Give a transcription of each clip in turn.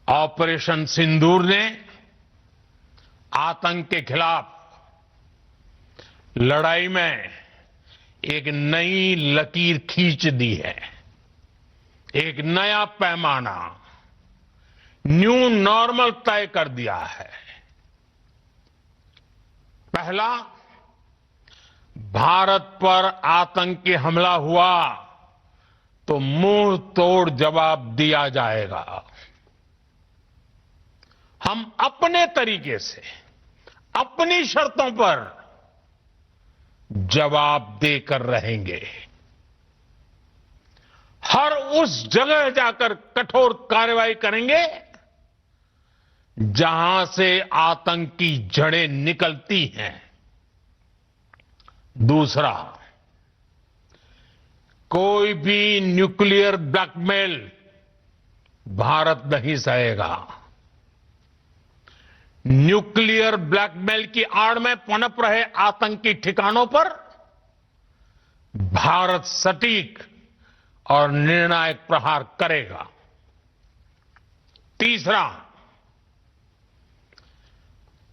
Operation सिंदूर ने आतंक के खिलाफ लड़ाई में एक नई लकीर खींच दी है। एक नया पैमाना, न्यू नॉर्मल तय कर दिया है। पहला, भारत पर आतंकी हमला हुआ तो मुंह तोड़ जवाब दिया जाएगा। हम अपने तरीके से, अपनी शर्तों पर जवाब देकर रहेंगे। हर उस जगह जाकर कठोर कार्रवाई करेंगे जहां से आतंक की जड़ें निकलती हैं। दूसरा, कोई भी न्यूक्लियर ब्लैकमेल भारत नहीं सहेगा। न्यूक्लियर ब्लैकमेल की आड़ में पनप रहे आतंकी ठिकानों पर भारत सटीक और निर्णायक प्रहार करेगा। तीसरा,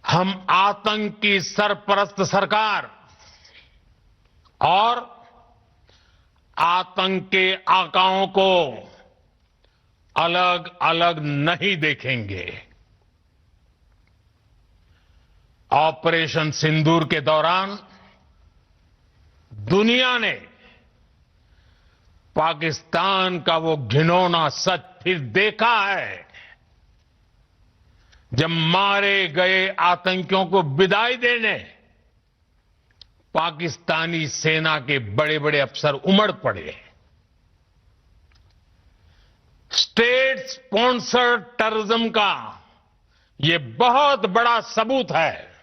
हम आतंक की सरपरस्त सरकार और आतंक के आकाओं को अलग अलग नहीं देखेंगे। ऑपरेशन सिंदूर के दौरान दुनिया ने पाकिस्तान का वो घिनौना सच फिर देखा है, जब मारे गए आतंकियों को विदाई देने पाकिस्तानी सेना के बड़े बड़े अफसर उमड़ पड़े। स्टेट स्पॉन्सर्ड टेररिज्म का ये बहुत बड़ा सबूत है।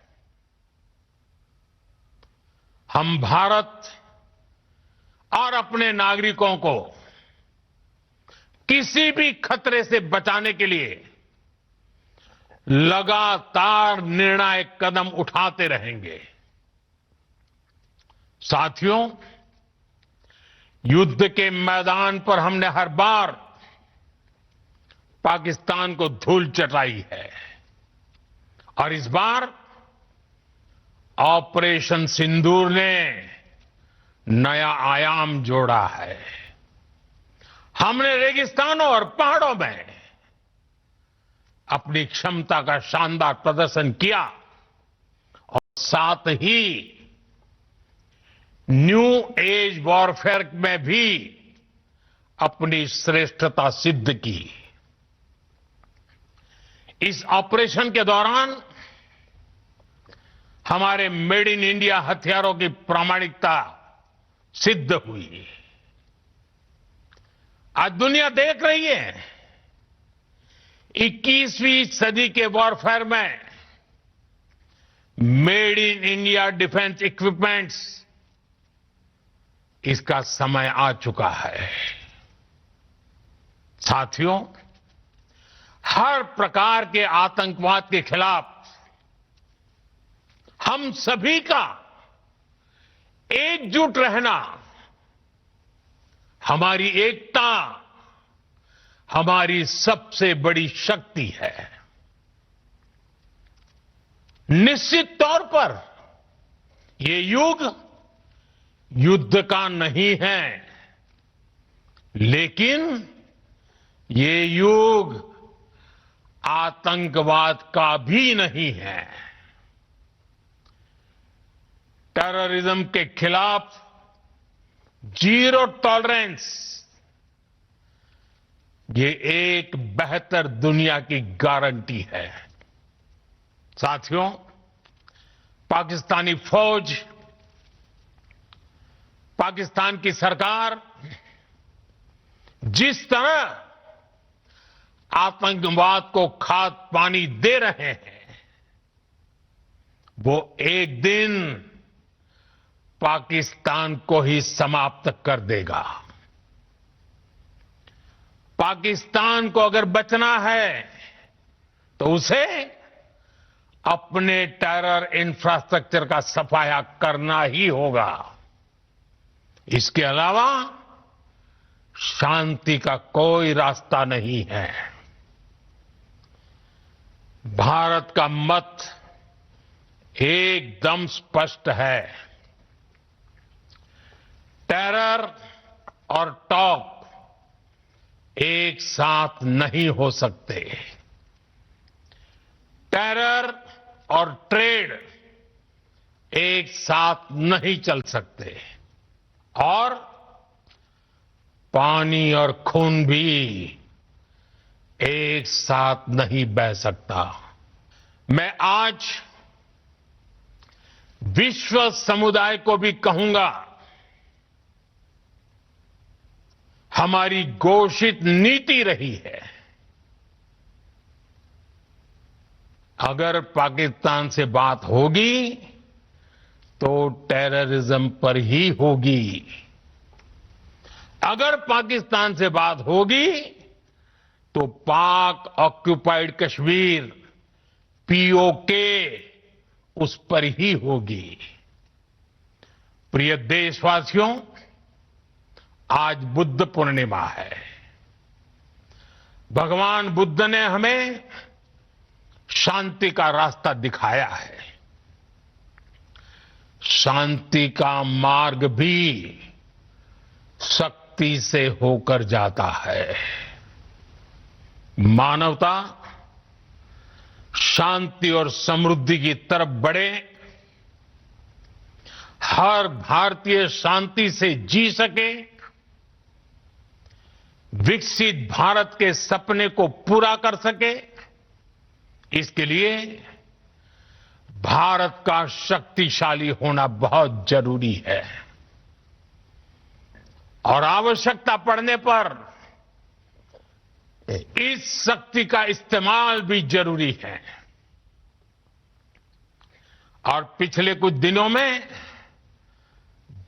हम भारत और अपने नागरिकों को किसी भी खतरे से बचाने के लिए लगातार निर्णायक कदम उठाते रहेंगे। साथियों, युद्ध के मैदान पर हमने हर बार पाकिस्तान को धूल चटाई है और इस बार ऑपरेशन सिंदूर ने नया आयाम जोड़ा है। हमने रेगिस्तानों और पहाड़ों में अपनी क्षमता का शानदार प्रदर्शन किया और साथ ही न्यू एज वॉरफेयर में भी अपनी श्रेष्ठता सिद्ध की। इस ऑपरेशन के दौरान हमारे मेड इन इंडिया हथियारों की प्रामाणिकता सिद्ध हुई। आज दुनिया देख रही है 21वीं सदी के वॉरफेयर में made in India defence equipments, इसका समय आ चुका है। साथियों, हर प्रकार के आतंकवाद के खिलाफ हम सभी का एकजुट रहना, हमारी एकता हमारी सबसे बड़ी शक्ति है। निश्चित तौर पर ये युग युद्ध का नहीं है, लेकिन ये युग आतंकवाद का भी नहीं है। टेररिज्म के खिलाफ जीरो टॉलरेंस, ये एक बेहतर दुनिया की गारंटी है। साथियों, पाकिस्तानी फौज, पाकिस्तान की सरकार जिस तरह आतंकवाद को खाद पानी दे रहे हैं, वो एक दिन पाकिस्तान को ही समाप्त कर देगा। पाकिस्तान को अगर बचना है तो उसे अपने टेरर इंफ्रास्ट्रक्चर का सफाया करना ही होगा। इसके अलावा शांति का कोई रास्ता नहीं है। भारत का मत एकदम स्पष्ट है। टेरर और टॉक एक साथ नहीं हो सकते। टेरर और ट्रेड एक साथ नहीं चल सकते और पानी और खून भी एक साथ नहीं बह सकता। मैं आज विश्व समुदाय को भी कहूंगा, हमारी घोषित नीति रही है, अगर पाकिस्तान से बात होगी तो टेररिज्म पर ही होगी। अगर पाकिस्तान से बात होगी तो पाक ऑक्युपाइड कश्मीर पीओके उस पर ही होगी। प्रिय देशवासियों, आज बुद्ध पूर्णिमा है। भगवान बुद्ध ने हमें शांति का रास्ता दिखाया है। शांति का मार्ग भी शक्ति से होकर जाता है। मानवता शांति और समृद्धि की तरफ बढ़े, हर भारतीय शांति से जी सके, विकसित भारत के सपने को पूरा कर सके, इसके लिए भारत का शक्तिशाली होना बहुत जरूरी है और आवश्यकता पड़ने पर इस शक्ति का इस्तेमाल भी जरूरी है। और पिछले कुछ दिनों में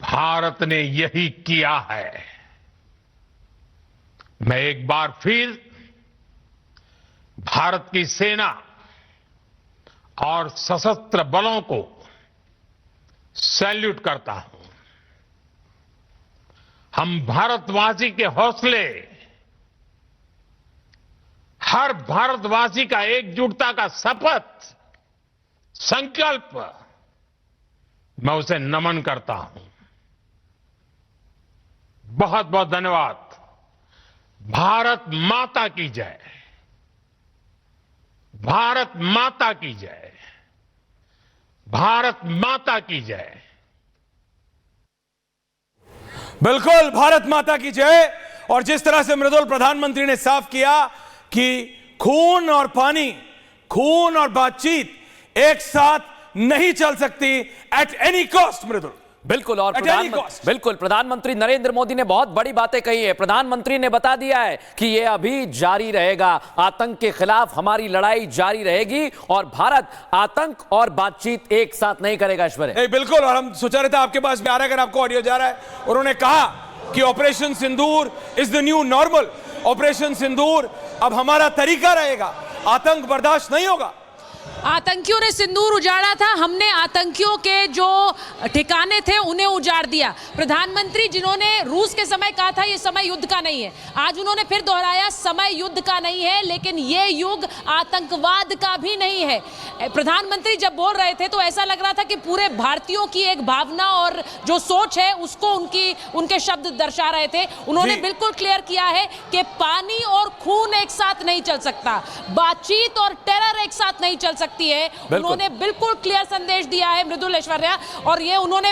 भारत ने यही किया है। मैं एक बार फिर भारत की सेना और सशस्त्र बलों को सैल्यूट करता हूं। हम भारतवासी के हौसले, हर भारतवासी का एकजुटता का शपथ, संकल्प, मैं उसे नमन करता हूं। बहुत बहुत धन्यवाद। भारत माता की जय। भारत माता की जय। भारत माता की जय। बिल्कुल, भारत माता की जय। और जिस तरह से मृदुल प्रधानमंत्री ने साफ किया कि खून और पानी, खून और बातचीत एक साथ नहीं चल सकती एट एनी कॉस्ट। मृदुल, बिल्कुल। और प्रधानमंत्री नरेंद्र मोदी ने बहुत बड़ी बातें कही है। प्रधानमंत्री ने बता दिया है कि यह अभी जारी रहेगा, आतंक के खिलाफ हमारी लड़ाई जारी रहेगी और भारत आतंक और बातचीत एक साथ नहीं करेगा। ऐश्वर्या, बिल्कुल। और हम सुचरिता आपके पास भी आ रहा है, अगर आपको ऑडियो जा रहा है। उन्होंने कहा कि operation Sindoor is the new normal. Operation Sindoor अब हमारा तरीका रहेगा, आतंक बर्दाश्त नहीं होगा। आतंकियों ने सिंदूर उजाड़ा था, हमने आतंकियों के जो ठिकाने थे उन्हें उजाड़ दिया। प्रधानमंत्री जिन्होंने रूस के समय कहा था ये समय युद्ध का नहीं है, आज उन्होंने फिर दोहराया समय युद्ध का नहीं है, लेकिन ये युग आतंकवाद का भी नहीं है। प्रधानमंत्री जब बोल रहे थे तो ऐसा लग रहा था कि पूरे भारतीयों की एक भावना और जो सोच है उसको उनके शब्द दर्शा रहे थे। उन्होंने बिल्कुल क्लियर किया है कि पानी और खून एक साथ नहीं चल सकता, बातचीत और टेरर एक साथ नहीं चल सकती है। उन्होंने बिल्कुल क्लियर संदेश दिया है मृदुल, ऐश्वर्या। और ये उन्होंने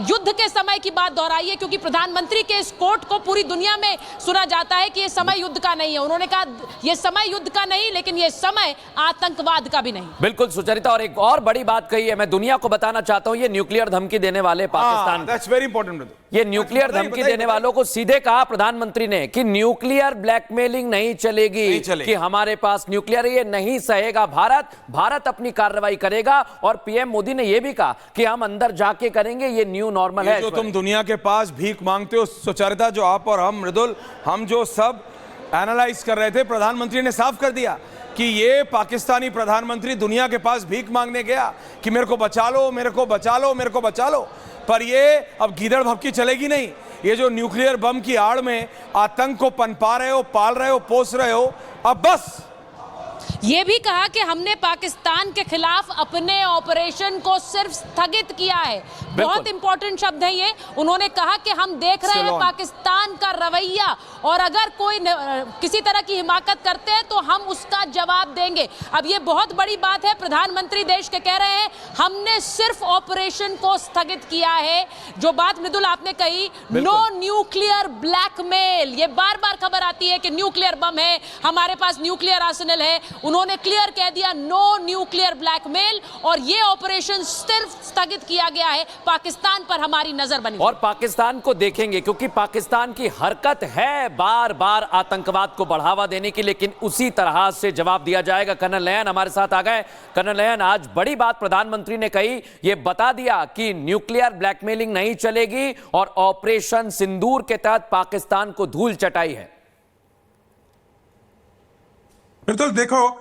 युद्ध के समय की बात दोहराई है, क्योंकि प्रधानमंत्री के इस कोट को पूरी दुनिया में सुना जाता है कि ये समय युद्ध का नहीं है। उन्होंने कहा ये समय युद्ध का नहीं, लेकिन ये समय आतंकवाद का भी नहीं। बिल्कुल सुचरिता, और एक और बड़ी बात कही है, मैं दुनिया को बताना चाहता हूं, ये न्यूक्लियर धमकी देने वाले पाकिस्तान, दैट्स वेरी इंपॉर्टेंट। ये न्यूक्लियर धमकी देने वालों को सीधे कहा प्रधानमंत्री ने कि न्यूक्लियर ब्लैकमेलिंग नहीं चलेगी, कि हमारे पास न्यूक्लियर ये नहीं सहेगा भारत अपनी कार्रवाई करेगा। और पीएम मोदी ने यह भी कहा कि हम अंदर जाके करेंगे, ये न्यू नॉर्मल है। जो तुम दुनिया के पास भीख मांगते हो सुचरिता, जो आप और हम मृदुल, हम जो सब एनालाइज कर रहे थे, प्रधानमंत्री ने साफ कर दिया कि ये पाकिस्तानी प्रधानमंत्री दुनिया के पास भीख मांगने गया कि मेरे को बचा लो, मेरे को बचा लो, मेरे को बचा लो। पर ये अब गीदड़ भभकी चलेगी नहीं। ये जो न्यूक्लियर बम की आड़ में आतंक को पनपा रहे हो, पाल रहे हो, पोस रहे हो, अब बस ये भी कहा कि हमने पाकिस्तान के खिलाफ अपने ऑपरेशन को सिर्फ स्थगित किया है। बहुत इंपॉर्टेंट शब्द है ये। उन्होंने कहा कि हम देख रहे हैं पाकिस्तान का रवैया और अगर कोई किसी तरह की हिमाकत करते हैं तो हम उसका जवाब देंगे। अब ये बहुत बड़ी बात है। प्रधानमंत्री देश के कह रहे हैं हमने सिर्फ ऑपरेशन को स्थगित किया है। जो बात मृदुल आपने कही, नो न्यूक्लियर ब्लैकमेल, ये बार बार खबर आती है कि न्यूक्लियर बम है, हमारे पास न्यूक्लियर आर्सेनल है। उन्होंने क्लियर कह दिया नो न्यूक्लियर ब्लैकमेल और ये ऑपरेशन सिर्फ स्थगित किया गया है। पाकिस्तान पर हमारी नजर बनी और पाकिस्तान को देखेंगे क्योंकि पाकिस्तान की हरकत है बार बार आतंकवाद को बढ़ावा देने की, लेकिन उसी तरह से जवाब दिया जाएगा। कर्नल नयन हमारे साथ आ गए। कर्नल नयन, आज बड़ी बात प्रधानमंत्री ने कही, ये बता दिया कि न्यूक्लियर ब्लैकमेलिंग नहीं चलेगी और ऑपरेशन सिंदूर के तहत पाकिस्तान को धूल चटाई है। बिल्कुल, देखो